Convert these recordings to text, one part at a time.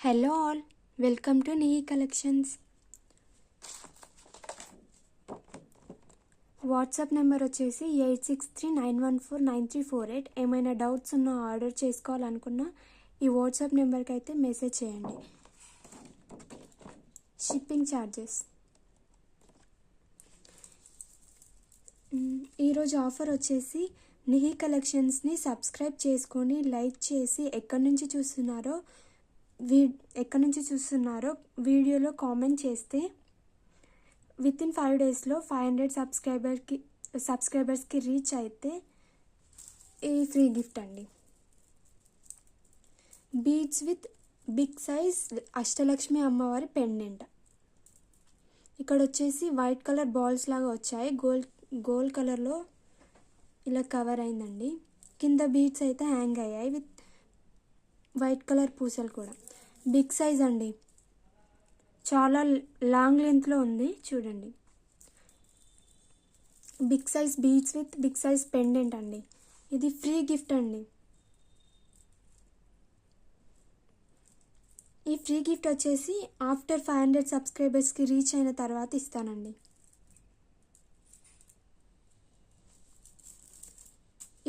Hello all, welcome to నీ collections. WhatsApp number వచ్చేసి 8639149348. ఏమైనా డౌట్స్ ఉన్నా ఆర్డర్ చేసుకోవాలనుకున్నా ఈ వాట్సాప్ నెంబర్కి అయితే మెసేజ్ చేయండి. Shipping charges. ఈరోజు ఆఫర్ వచ్చేసి నిహి కలెక్షన్స్ని సబ్స్క్రైబ్ చేసుకొని లైక్ చేసి ఎక్కడి నుంచి చూస్తున్నారో వీడియోలో కామెంట్ చేస్తే వితిన్ 5 డేస్లో 500 సబ్స్క్రైబర్స్కి రీచ్ అయితే ఈ ఫ్రీ గిఫ్ట్ అండి. Beads with big size Ashtalakshmi అమ్మవారి పెండెంట్. ఇక్కడ వచ్చేసి వైట్ కలర్ బాల్స్ లాగా వచ్చాయి, గోల్డ్ కలర్లో ఇలా కవర్ అయిందండి. కింద బీడ్స్ అయితే హ్యాంగ్ అయ్యాయి విత్ వైట్ కలర్ పూసలు కూడా. బిగ్ సైజ్ అండి, చాలా లాంగ్ లెంత్లో ఉంది చూడండి. Big size beads with big size pendant అండి. ఇది ఫ్రీ గిఫ్ట్ అండి. ఈ ఫ్రీ గిఫ్ట్ వచ్చేసి ఆఫ్టర్ 500 సబ్స్క్రైబర్స్కి రీచ్ అయిన తర్వాత ఇస్తానండి.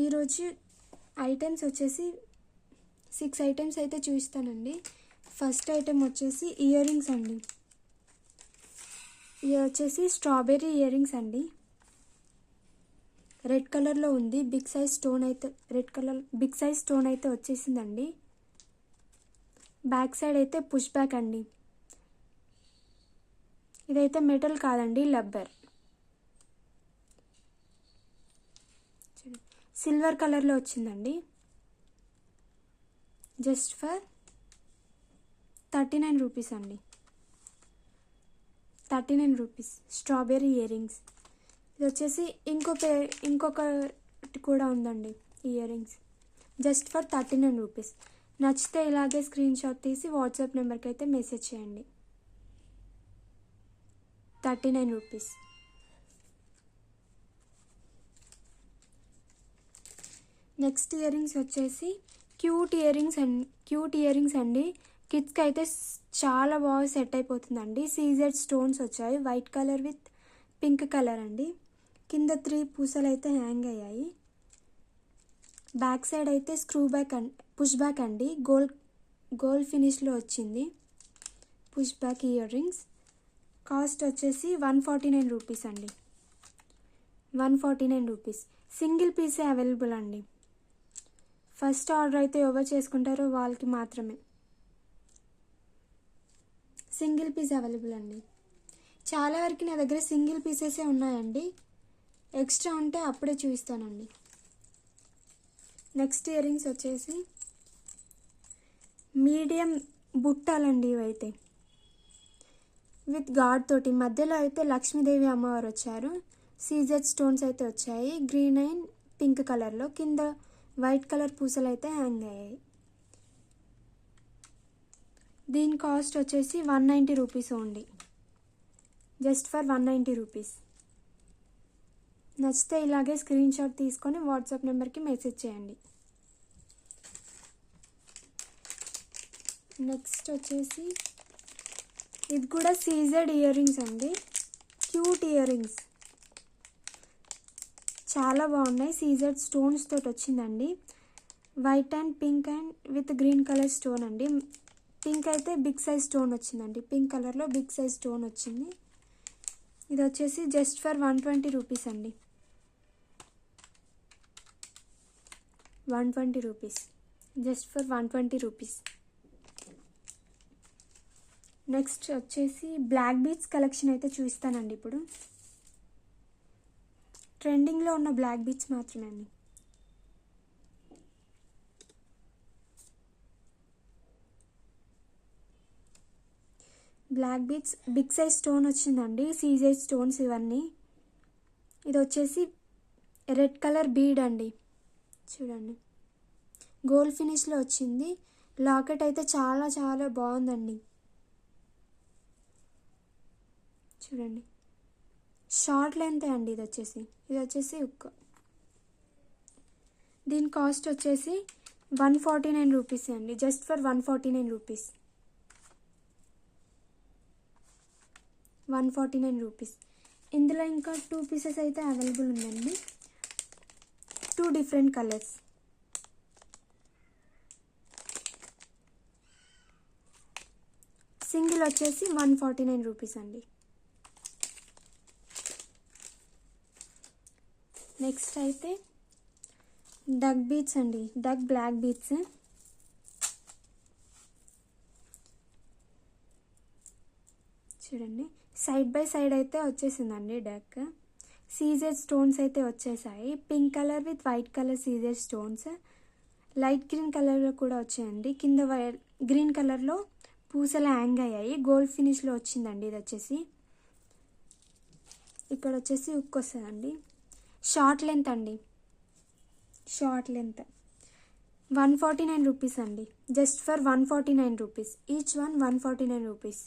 ఈరోజు ఐటమ్స్ వచ్చేసి 6 ఐటమ్స్ అయితే చూపిస్తానండి. ఫస్ట్ ఐటమ్ వచ్చేసి ఇయర్ రింగ్స్ అండి. ఇది వచ్చేసి స్ట్రాబెర్రీ ఇయర్ రింగ్స్ అండి. రెడ్ కలర్లో ఉంది. బిగ్ సైజ్ స్టోన్ అయితే వచ్చేసిందండి. బ్యాక్ సైడ్ అయితే పుష్ బ్యాక్ అండి. ఇదైతే మెటల్ కాదండి, రబ్బర్. సిల్వర్ కలర్లో వచ్చిందండి. జస్ట్ ఫర్ 39 రూపీస్ అండి. 39 రూపీస్ స్ట్రాబెర్రీ ఇయర్ రింగ్స్. ఇది వచ్చేసి ఇంకొకటి కూడా ఉందండి ear rings, just for 39 rupees. నచ్చితే ఇలాగే స్క్రీన్ షాట్ తీసి వాట్సాప్ నెంబర్కి అయితే మెసేజ్ చేయండి. 39 రూపీస్. నెక్స్ట్ ఇయర్ రింగ్స్ వచ్చేసి క్యూట్ ఇయర్ రింగ్స్ అండి. కిడ్స్కి అయితే చాలా బాగా సెట్ అయిపోతుందండి. సీజెడ్ స్టోన్స్ వచ్చాయి, white colour with pink colour అండి. కింద 3 పూసలు అయితే హ్యాంగ్ అయ్యాయి. బ్యాక్ సైడ్ అయితే పుష్ బ్యాక్ అండి. గోల్డ్ ఫినిష్లో వచ్చింది push back ear rings. Cost వచ్చేసి 149 రూపీస్ అండి. 149 రూపీస్. సింగిల్ పీసే అవైలబుల్ అండి. ఫస్ట్ ఆర్డర్ అయితే ఎవరు చేసుకుంటారో వాళ్ళకి మాత్రమే సింగిల్ పీస్ అవైలబుల్ అండి. చాలా వరకు నా దగ్గర సింగిల్ పీసెసే ఉన్నాయండి. ఎక్స్ట్రా ఉంటే అప్పుడే చూపిస్తానండి. నెక్స్ట్ ఇయర్ రింగ్స్ వచ్చేసి మీడియం బుట్టాలండి. ఇవైతే విత్ గాడ్ తోటి, మధ్యలో అయితే లక్ష్మీదేవి అమ్మవారు వచ్చారు. సీజెడ్ స్టోన్స్ అయితే వచ్చాయి, గ్రీన్ అండ్ పింక్ కలర్లో. కింద వైట్ కలర్ పూసలు అయితే హ్యాంగ్ అయ్యాయి. దీని కాస్ట్ వచ్చేసి 190 rupees only, just for 190 rupees. నచ్చితే ఇలాగే స్క్రీన్ షాట్ తీసుకొని వాట్సాప్ నెంబర్కి మెసేజ్ చేయండి. నెక్స్ట్ వచ్చేసి ఇది కూడా సీజెడ్ ఇయర్ రింగ్స్ అండి. క్యూట్ ఇయర్ రింగ్స్ చాలా బాగున్నాయి. సీజెడ్ స్టోన్స్ తోటి వచ్చిందండి. White and pink and with green colour stone అండి. పింక్ అయితే బిగ్ సైజ్ స్టోన్ వచ్చిందండి. పింక్ కలర్లో బిగ్ సైజ్ స్టోన్ వచ్చింది. ఇది వచ్చేసి జస్ట్ ఫర్ 120 రూపీస్ అండి. 120 rupees, just for 120 rupees. Next వచ్చేసి బ్లాక్ బీడ్స్ కలెక్షన్ అయితే చూపిస్తానండి. ఇప్పుడు ట్రెండింగ్లో ఉన్న బ్లాక్ బీడ్స్ మాత్రమే అండి. Black beads big size stone వచ్చిందండి. సీజెడ్ స్టోన్స్ ఇవన్నీ. ఇది వచ్చేసి రెడ్ కలర్ బీడ్ అండి. చూడండి, గోల్డ్ ఫినిష్లో వచ్చింది. లాకెట్ అయితే చాలా చాలా బాగుందండి. చూడండి, షార్ట్ లెంత్ అండి. ఇది వచ్చేసి ఉక్క. దీని కాస్ట్ వచ్చేసి 149 రూపీస్ అండి, జస్ట్ ఫర్ 149 రూపీస్. 149 రూపీస్. ఇందులో ఇంకా 2 పీసెస్ అయితే అవైలబుల్ ఉందండి, 2 డిఫరెంట్ కలర్స్. సింగిల్ వచ్చేసి 149 రూపీస్ అండి. నెక్స్ట్ అయితే డక్ బీట్స్ అండి, డక్ బ్లాక్ బీట్స్. చూడండి సైడ్ బై సైడ్ అయితే వచ్చేసిందండి డక్. సీజెడ్ స్టోన్స్ అయితే వచ్చేసాయి, pink colour with white colour CZ stones. Light green కలర్లో కూడా వచ్చాయండి, కింద గ్రీన్ కలర్లో పూసలు హ్యాంగ్ అయ్యాయి, గోల్డ్ ఫినిష్లో వచ్చిందండి. ఇది వచ్చేసి ఇక్కడ వచ్చేసి ఉక్ వస్తుందండి. షార్ట్ లెంత్ అండి, షార్ట్ లెంత్ 149 రూపీస్ అండి, just for 149 rupees. Each one 149 rupees.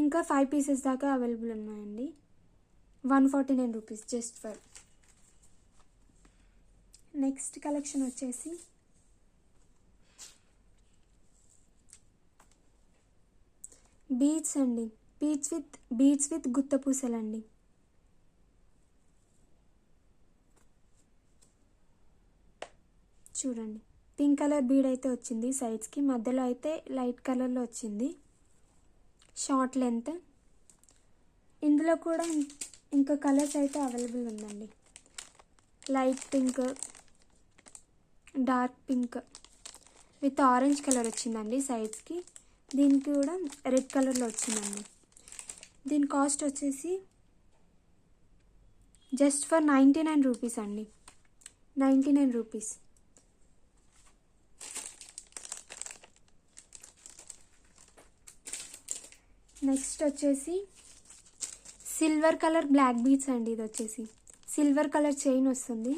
ఇంకా 5 పీసెస్ దాకా అవైలబుల్ ఉన్నాయండి. 149 rupees just for. Next collection వచ్చేసి బీడ్స్ అండి, బీడ్స్ విత్ గుత్త పూసలండి. చూడండి పింక్ కలర్ బీడ్ అయితే వచ్చింది సైడ్స్కి, మధ్యలో అయితే లైట్ కలర్లో వచ్చింది, షార్ట్ లెంత్. ఇందులో కూడా ఇంకా కలర్స్ అయితే అవైలబుల్ ఉందండి. Light pink, dark pink with orange colour వచ్చిందండి సైడ్స్కి. దీనికి కూడా రెడ్ కలర్లో వచ్చిందండి. దీని కాస్ట్ వచ్చేసి జస్ట్ ఫర్ 99 రూపీస్ అండి, 99 రూపీస్. నెక్స్ట్ వచ్చేసి సిల్వర్ కలర్ బ్లాక్ బీడ్స్ అండి. ఇది వచ్చేసి సిల్వర్ కలర్ చైన్ వస్తుంది.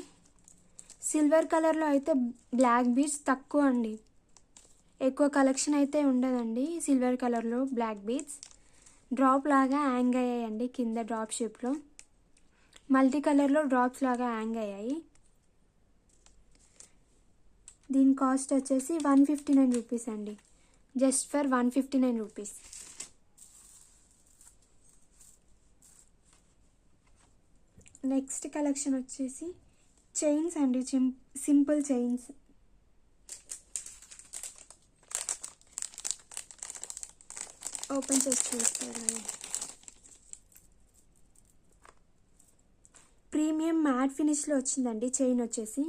సిల్వర్ కలర్లో అయితే బ్లాక్ బీడ్స్ తక్కువ అండి, ఎక్కువ కలెక్షన్ అయితే ఉండదండి. సిల్వర్ కలర్లో బ్లాక్ బీడ్స్ డ్రాప్ లాగా హ్యాంగ్ అయ్యాయండి, కింద డ్రాప్ షేప్లో. మల్టీ కలర్లో డ్రాప్స్ లాగా హ్యాంగ్ అయ్యాయి. దీని కాస్ట్ వచ్చేసి 159 రూపీస్ అండి, just for 159 rupees. Next collection వచ్చేసి చైన్స్ అండి, సింపుల్ చైన్స్. ఓపెన్ చేసి చూస్తారు. ప్రీమియం మ్యాట్ ఫినిష్లో వచ్చిందండి చైన్ వచ్చేసి.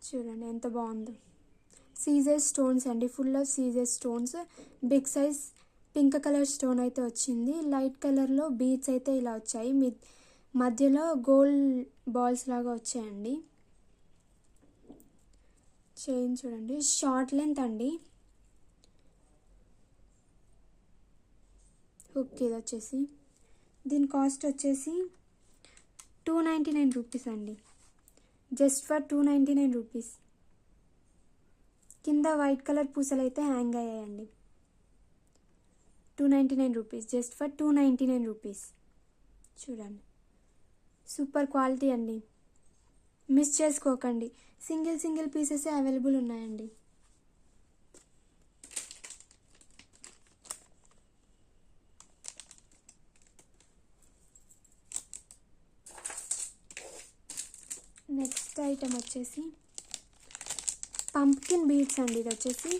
చూడండి ఎంత బాగుందో. సీజర్ స్టోన్స్ అండి, full of Caesar stones. Big size pink colour stone అయితే వచ్చింది. లైట్ కలర్లో బీడ్స్ అయితే ఇలా వచ్చాయి, మధ్యలో గోల్డ్ బాల్స్ లాగా వచ్చాయండి. చైన్ చూడండి, షార్ట్ లెంత్ అండి. హుక్ ఇది వచ్చేసి. దీని కాస్ట్ వచ్చేసి 299 రూపీస్ అండి, జస్ట్ ఫర్ 299 రూపీస్. కింద వైట్ కలర్ పూసలు అయితే హ్యాంగ్ అయ్యాయండి. 299 రూపీస్, జస్ట్ ఫర్ 299 రూపీస్. చూడండి సూపర్ క్వాలిటీ అండి, మిస్ చేసుకోకండి. సింగిల్ పీసెస్ అవైలబుల్ ఉన్నాయండి. నెక్స్ట్ ఐటమ్ వచ్చేసి పంప్కిన్ బీడ్స్ అండి. ఇది వచ్చేసి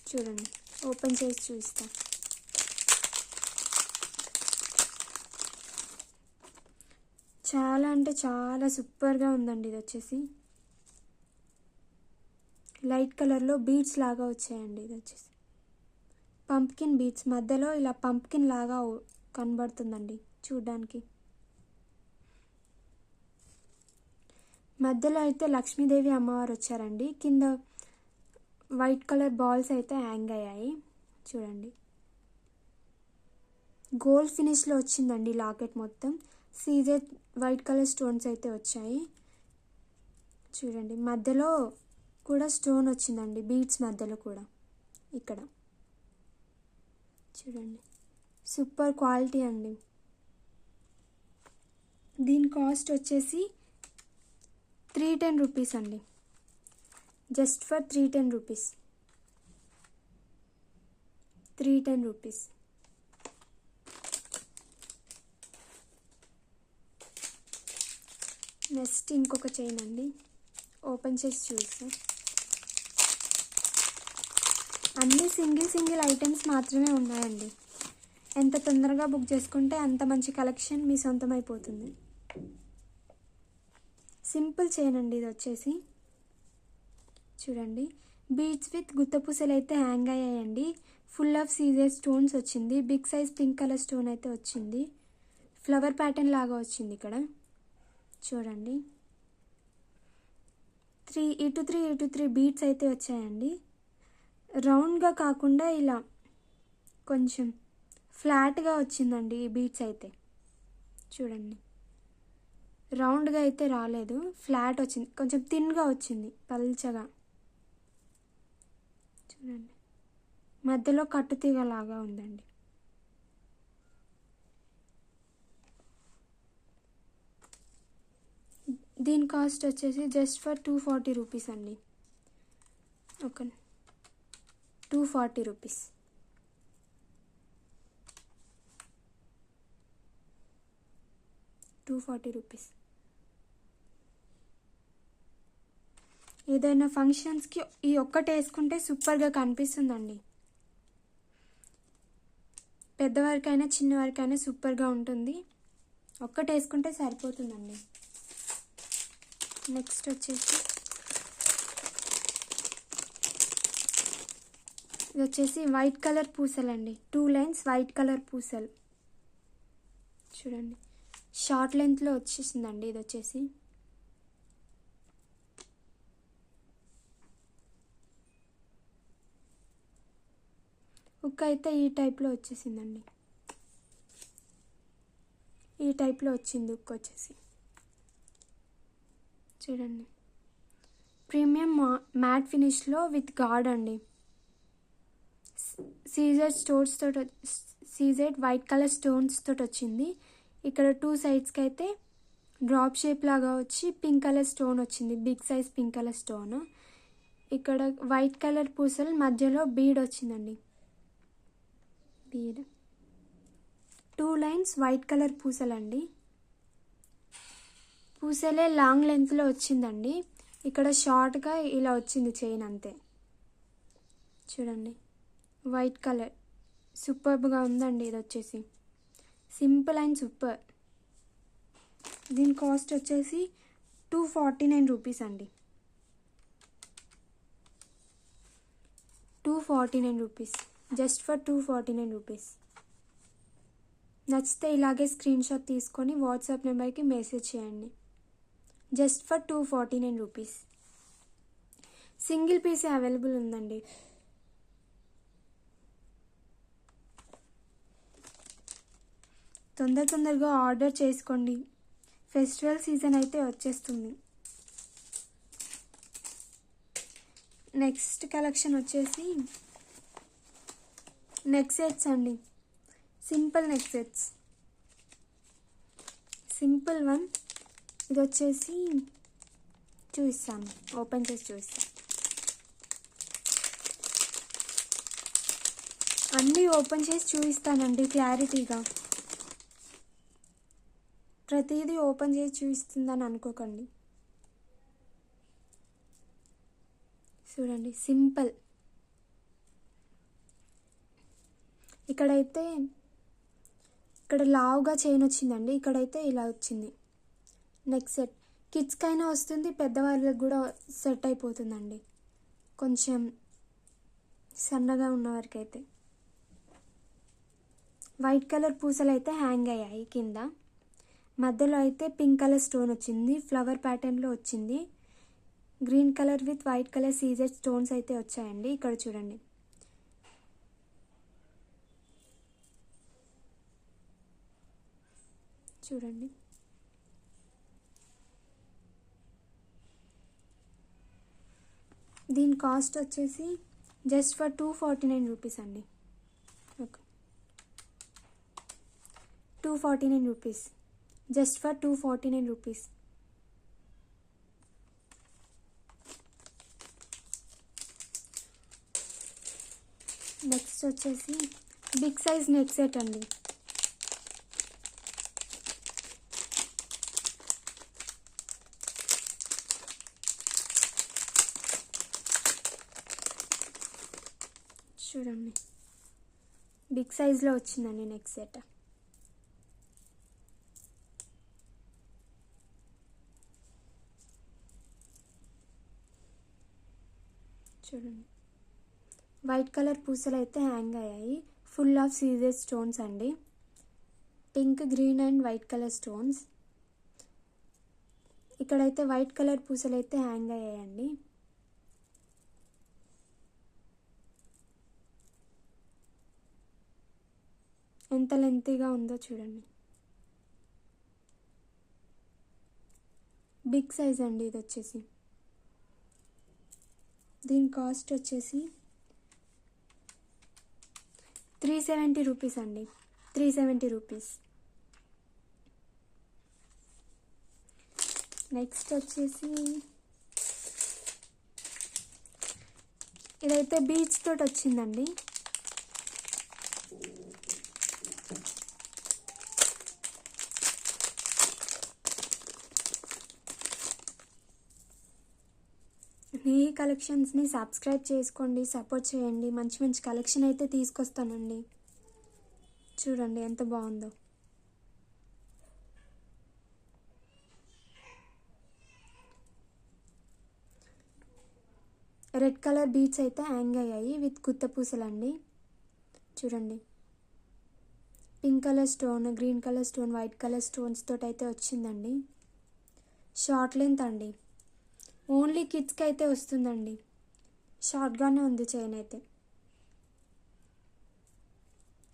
చూడండి, ఓపెన్ చేసి చూస్తా. చాలా అంటే చాలా సూపర్గా ఉందండి. ఇది వచ్చేసి లైట్ కలర్లో బీడ్స్ లాగా వచ్చాయండి. ఇది వచ్చేసి పంప్కిన్ బీడ్స్, మధ్యలో ఇలా పంప్కిన్ లాగా కనబడుతుందండి చూడ్డానికి. మధ్యలో అయితే లక్ష్మీదేవి అమ్మవారు వచ్చారండి. కింద వైట్ కలర్ బాల్స్ అయితే హ్యాంగ్ అయ్యాయి. చూడండి గోల్డ్ ఫినిష్లో వచ్చిందండి లాకెట్ మొత్తం. సీజర్ వైట్ కలర్ స్టోన్స్ అయితే వచ్చాయి. చూడండి మధ్యలో కూడా స్టోన్ వచ్చిందండి, బీడ్స్ మధ్యలో కూడా. ఇక్కడ చూడండి సూపర్ క్వాలిటీ అండి. దీని కాస్ట్ వచ్చేసి 310 రూపీస్ అండి, just for 310 rupees. 310 rupees. Next ఇంకొక చైన్ అండి, ఓపెన్ చేసి చూస్తాం. అన్నీ సింగిల్ ఐటమ్స్ మాత్రమే ఉన్నాయండి. ఎంత తొందరగా బుక్ చేసుకుంటే అంత మంచి కలెక్షన్ మీ సొంతం అయిపోతుంది. సింపుల్ చైన్ అండి ఇది వచ్చేసి. చూడండి, బీడ్స్ విత్ గుత్తపూసలు అయితే హ్యాంగ్ అయ్యాయండి. ఫుల్ ఆఫ్ సీజర్ స్టోన్స్ వచ్చింది. Big size pink colour stone అయితే వచ్చింది. ఫ్లవర్ ప్యాటర్న్ లాగా వచ్చింది ఇక్కడ. చూడండి, 3 బీడ్స్ అయితే వచ్చాయండి. రౌండ్గా కాకుండా ఇలా కొంచెం ఫ్లాట్గా వచ్చిందండి ఈ బీడ్స్ అయితే. చూడండి, రౌండ్గా అయితే రాలేదు, ఫ్లాట్ వచ్చింది, కొంచెం థిన్గా వచ్చింది, పల్చగా. చూడండి, మధ్యలో కట్టుతీగ లాగా ఉందండి. దీని కాస్ట్ వచ్చేసి జస్ట్ ఫర్ 240 రూపీస్ అండి. Okay, 240 rupees. ఏదైనా ఫంక్షన్స్కి ఈ ఒక్కటి వేసుకుంటే సూపర్గా కనిపిస్తుందండి. పెద్దవారికైనా చిన్నవారికైనా సూపర్గా ఉంటుంది. ఒక్కటి వేసుకుంటే సరిపోతుందండి. నెక్స్ట్ వచ్చేసి ఇది వచ్చేసి వైట్ కలర్ పూసలు అండి. 2 లైన్స్ వైట్ కలర్ పూసలు. చూడండి, షార్ట్ లెంత్లో వచ్చేసిందండి ఇది వచ్చేసి. హుక్ అయితే ఈ టైప్లో వచ్చేసిందండి. ఈ టైప్లో వచ్చింది హుక్ వచ్చేసి. చూడండి, ప్రీమియం మ్యాట్ ఫినిష్లో విత్ గార్డ్ అండి. సీజెడ్ వైట్ కలర్ స్టోన్స్ తోటి వచ్చింది. ఇక్కడ 2 సైడ్స్కి అయితే డ్రాప్ షేప్ లాగా వచ్చి పింక్ కలర్ స్టోన్ వచ్చింది, big size pink colour stone. ఇక్కడ వైట్ కలర్ పూసలు మధ్యలో బీడ్ వచ్చిందండి. బీడ్ 2 లైన్స్ వైట్ కలర్ పూసలండి. పూసలే లాంగ్ లెంత్లో వచ్చిందండి. ఇక్కడ షార్ట్గా ఇలా వచ్చింది చైన్ అంతే. చూడండి, వైట్ కలర్ సూపర్గా ఉందండి ఇది వచ్చేసి. Simple and super. దీని కాస్ట్ వచ్చేసి 249 రూపీస్ అండి. 249 రూపీస్, జస్ట్ ఫర్ 249 రూపీస్. నచ్చితే ఇలాగే స్క్రీన్ షాట్ తీసుకొని వాట్సాప్ నెంబర్కి మెసేజ్ చేయండి. Just for 249 rupees. సింగిల్ పీసే అవైలబుల్ ఉందండి. తొందరగా ఆర్డర్ చేసుకోండి. ఫెస్టివల్ సీజన్ అయితే వచ్చేస్తుంది. నెక్స్ట్ కలెక్షన్ వచ్చేసి నెక్ సెట్స్ అండి. Simple neck sets, simple one. ఇది వచ్చేసి చూపిస్తాను, ఓపెన్ చేసి చూపిస్తాను. అన్నీ ఓపెన్ చేసి చూపిస్తానండి క్లారిటీగా. ప్రతిదీ ఓపెన్ చేసి చూపిస్తుందని అనుకోకండి. చూడండి, సింపుల్. ఇక్కడైతే ఇక్కడ లావుగా చైన్ వచ్చిందండి. ఇక్కడైతే ఇలా వచ్చింది. నెక్ సెట్ కిడ్స్కైనా వస్తుంది, పెద్దవాళ్ళకి కూడా సెట్ అయిపోతుందండి. కొంచెం సన్నగా ఉన్నవారికి అయితే. వైట్ కలర్ పూసలు అయితే హ్యాంగ్ అయ్యాయి కింద. మధ్యలో అయితే పింక్ కలర్ స్టోన్ వచ్చింది, ఫ్లవర్ ప్యాటర్న్లో వచ్చింది. Green colour with white colour CZ stones అయితే వచ్చాయండి. ఇక్కడ చూడండి, చూడండి. దీని కాస్ట్ వచ్చేసి జస్ట్ ఫర్ 249 రూపీస్ అండి. Okay, 249 rupees, just for 249 rupees. Next వచ్చేసి బిగ్ సైజ్ నెక్ సెట్ అండి. చూడండి బిగ్ సైజ్లో వచ్చిందండి నెక్ సెట్. చూడండి వైట్ కలర్ పూసలు అయితే హ్యాంగ్ అయ్యాయి. ఫుల్ ఆఫ్ సీజెడ్ స్టోన్స్ అండి. Pink, green and white colour stones. ఇక్కడైతే వైట్ కలర్ పూసలు అయితే హ్యాంగ్ అయ్యాయండి. ఎంత లెంతీగా ఉందో చూడండి. బిగ్ సైజ్ అండి ఇది వచ్చేసి. దీని కాస్ట్ వచ్చేసి 370 రూపీస్ అండి. 370 రూపీస్. నెక్స్ట్ వచ్చేసి ఇదైతే బీచ్ తోటి వచ్చిందండి. ఈ కలెక్షన్స్ని సబ్స్క్రైబ్ చేసుకోండి, సపోర్ట్ చేయండి. మంచి మంచి కలెక్షన్ అయితే తీసుకొస్తానండి. చూడండి ఎంత బాగుందో. రెడ్ కలర్ బీడ్స్ అయితే హ్యాంగ్ అయ్యాయి విత్ గుత్త పూసలండి. చూడండి pink colour stone, green colour stone, white colour stones తోటి అయితే వచ్చిందండి. షార్ట్ లెంత్ అండి. ఓన్లీ కిడ్స్కి అయితే వస్తుందండి. షార్ట్గానే ఉంది చైన్ అయితే.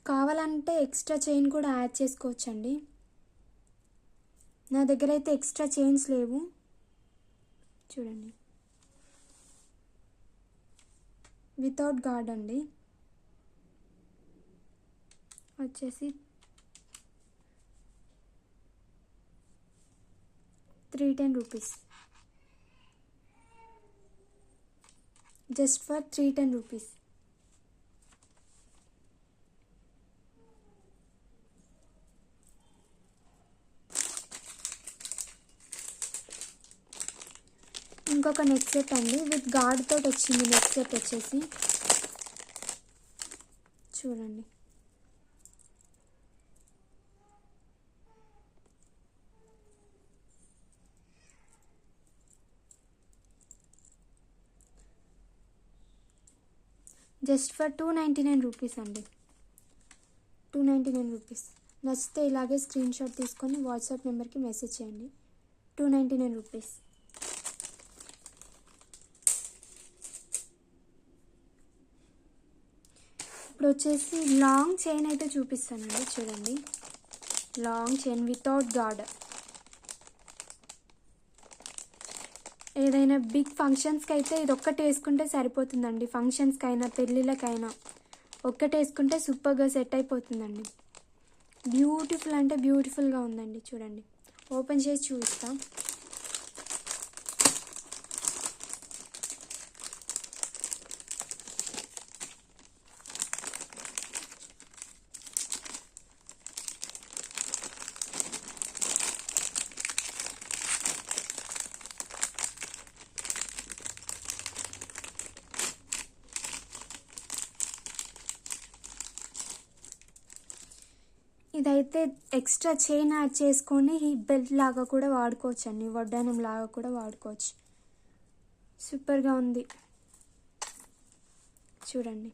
కావాలంటే ఎక్స్ట్రా చైన్ కూడా యాడ్ చేసుకోవచ్చండి. నా దగ్గర అయితే ఎక్స్ట్రా చైన్స్ లేవు. చూడండి వితౌట్ గార్డ్ అండి. వచ్చేసి 310 రూపీస్. Just for 310 rupees. ఇంకొక నెక్ సెట్ అండి విత్ గార్డ్ తోటి వచ్చింది. నెక్ సెట్ వచ్చేసి చూడండి జస్ట్ ఫర్ 299 రూపీస్ అండి. 299 రూపీస్. నచ్చితే ఇలాగే స్క్రీన్ షాట్ తీసుకొని వాట్సాప్ నెంబర్కి మెసేజ్ చేయండి. 299 రూపీస్. ఇప్పుడు వచ్చేసి లాంగ్ చైన్ అయితే చూపిస్తానండి. చూడండి లాంగ్ చైన్ వితౌట్ గార్డ్. ఏదైనా బిగ్ ఫంక్షన్స్కి అయితే ఇది ఒక్కటి వేసుకుంటే సరిపోతుందండి. ఫంక్షన్స్కైనా పెళ్ళిళ్ళకైనా ఒక్కటి వేసుకుంటే సూపర్గా సెట్ అయిపోతుందండి. బ్యూటిఫుల్ అంటే బ్యూటిఫుల్గా ఉందండి. చూడండి ఓపెన్ చేసి చూపిస్తాం. ఇదైతే ఎక్స్ట్రా చైన్ యాడ్ చేసుకొని బెల్ట్ లాగా కూడా వాడుకోవచ్చు అండి. వడ్డానం లాగా కూడా వాడుకోవచ్చు. సూపర్గా ఉంది. చూడండి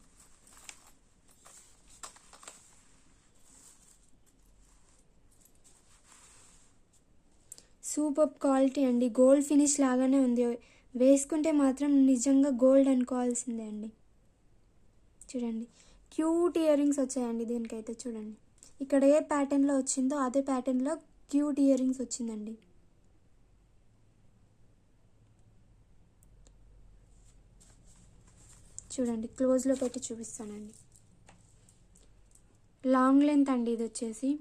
సూపర్ క్వాలిటీ అండి. గోల్డ్ ఫినిష్ లాగానే ఉంది. వేసుకుంటే మాత్రం నిజంగా గోల్డ్ అనుకోవాల్సిందే అండి. చూడండి క్యూట్ ఇయర్ రింగ్స్ వచ్చాయండి దీనికైతే. చూడండి ఇక్కడ ఏ ప్యాటర్న్లో వచ్చిందో అదే ప్యాటర్న్లో క్యూట్ ఇయర్ రింగ్స్ వచ్చిందండి. చూడండి క్లోజ్లో పెట్టి చూపిస్తానండి. లాంగ్ లెంత్ అండి ఇది వచ్చేసి.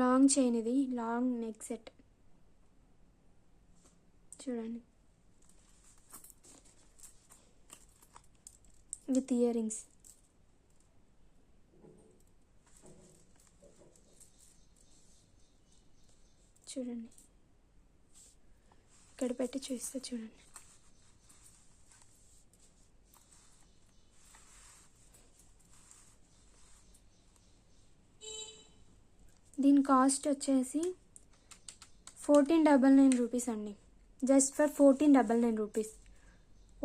లాంగ్ చైన్ ఇది. Long neck set. చూడండి విత్ ఇయర్ రింగ్స్. చూడండి, ఇక్కడ పెట్టి చూస్తే చూడండి. దీని కాస్ట్ వచ్చేసి 1499 రూపీస్ అండి. Just for 1499 rupees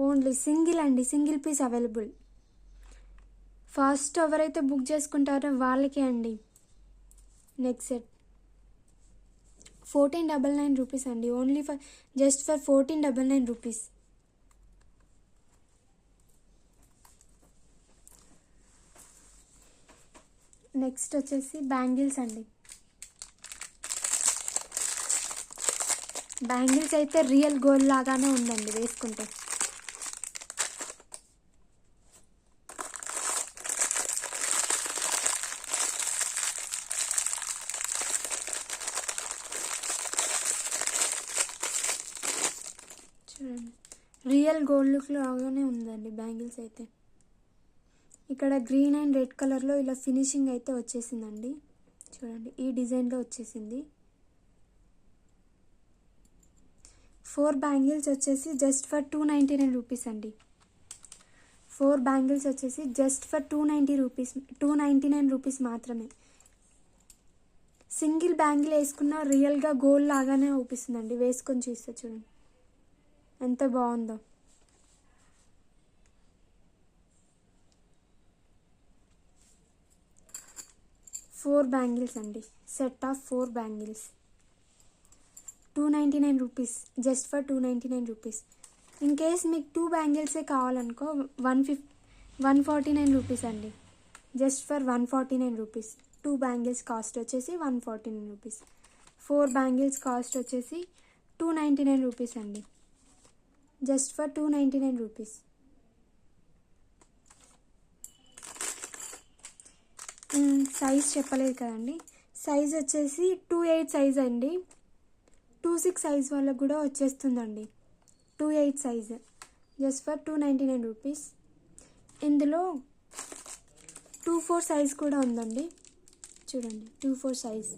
only. Single అండి, సింగిల్ పీస్ అవైలబుల్. ఫస్ట్ ఎవరైతే బుక్ చేసుకుంటారో వాళ్ళకే అండి. నెక్స్ట్ సెట్ 1499 రూపీస్ అండి. Only for just for 1499 rupees. Next వచ్చేసి బ్యాంగిల్స్ అండి. బ్యాంగిల్స్ అయితే రియల్ గోల్డ్ లాగానే ఉందండి వేసుకుంటే. చూడండి, రియల్ గోల్డ్ లుక్ లాగానే ఉందండి బ్యాంగిల్స్ అయితే. ఇక్కడ గ్రీన్ అండ్ రెడ్ కలర్లో ఇలా ఫినిషింగ్ అయితే వచ్చేసిందండి. చూడండి, ఈ డిజైన్లో వచ్చేసింది. 4 బ్యాంగిల్స్ వచ్చేసి జస్ట్ ఫర్ 299 రూపీస్ అండి. 4 బ్యాంగిల్స్ వచ్చేసి జస్ట్ ఫర్ 299 రూపీస్ మాత్రమే. సింగిల్ బ్యాంగిల్ వేసుకున్న రియల్గా గోల్డ్ లాగానే చూపిస్తుందండి. వేసుకొని చూస్తే చూడండి ఎంత బాగుందో. 4 బ్యాంగిల్స్ అండి, set of 4 bangles 299 rupees. Just for 299 rupees. In case మీకు 2 బ్యాంగిల్సే కావాలనుకో 149 రూపీస్ అండి. Just for 149 rupees. 2 bangles cost వచ్చేసి 149 రూపీస్. 4 బ్యాంగిల్స్ కాస్ట్ వచ్చేసి 299 రూపీస్ అండి. Just for 299 rupees. సైజ్ చెప్పలేదు కదండి. సైజ్ వచ్చేసి 28 సైజ్ అండి. 26 సైజ్ వాళ్ళకు కూడా వచ్చేస్తుందండి. 28 సైజ్ జస్ట్ ఫర్ 299 రూపీస్. ఇందులో 24 సైజ్ కూడా ఉందండి. చూడండి, 24 సైజ్.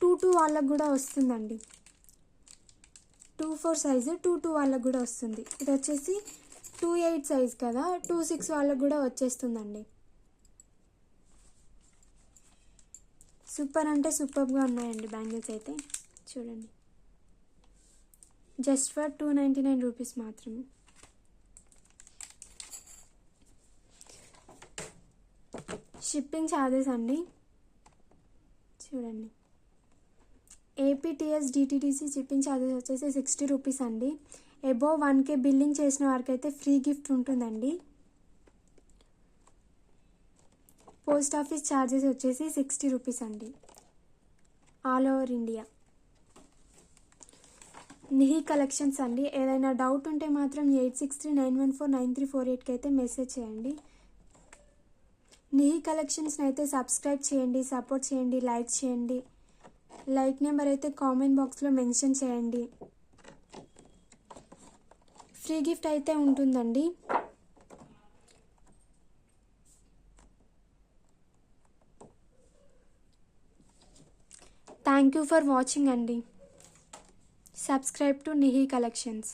22 వాళ్ళకు కూడా వస్తుందండి. 24 సైజు 22 వాళ్ళకు కూడా వస్తుంది. ఇది వచ్చేసి 28 సైజ్ కదా, 26 వాళ్ళకు కూడా వచ్చేస్తుందండి. సూపర్ అంటే సూపర్గా ఉన్నాయండి బ్యాంగిల్స్ అయితే. చూడండి, జస్ట్ ఫర్ 299 రూపీస్ మాత్రమే. షిప్పింగ్ ఛార్జెస్ అండి. చూడండి, ఏపీటీఎస్ డిటీడీసీ షిప్పింగ్ ఛార్జెస్ వచ్చేసి 60 రూపీస్ అండి. అబోవ్ 1K బిల్లింగ్ చేసిన వారికి అయితే ఫ్రీ గిఫ్ట్ ఉంటుందండి. పోస్ట్ ఆఫీస్ ఛార్జెస్ వచ్చేసి 60 రూపీస్ అండి. All over India. Nihi collections అండి. ఏదైనా డౌట్ ఉంటే మాత్రం 8639149348కి అయితే మెసేజ్ చేయండి. నిహి కలెక్షన్స్ని అయితే సబ్స్క్రైబ్ చేయండి, సపోర్ట్ చేయండి, లైక్ చేయండి. లైక్ నెంబర్ అయితే కామెంట్ బాక్స్లో మెన్షన్ చేయండి. ఫ్రీ గిఫ్ట్ అయితే ఉంటుందండి. థ్యాంక్ యూ ఫర్ వాచింగ్ అండి. Subscribe to Nihi collections.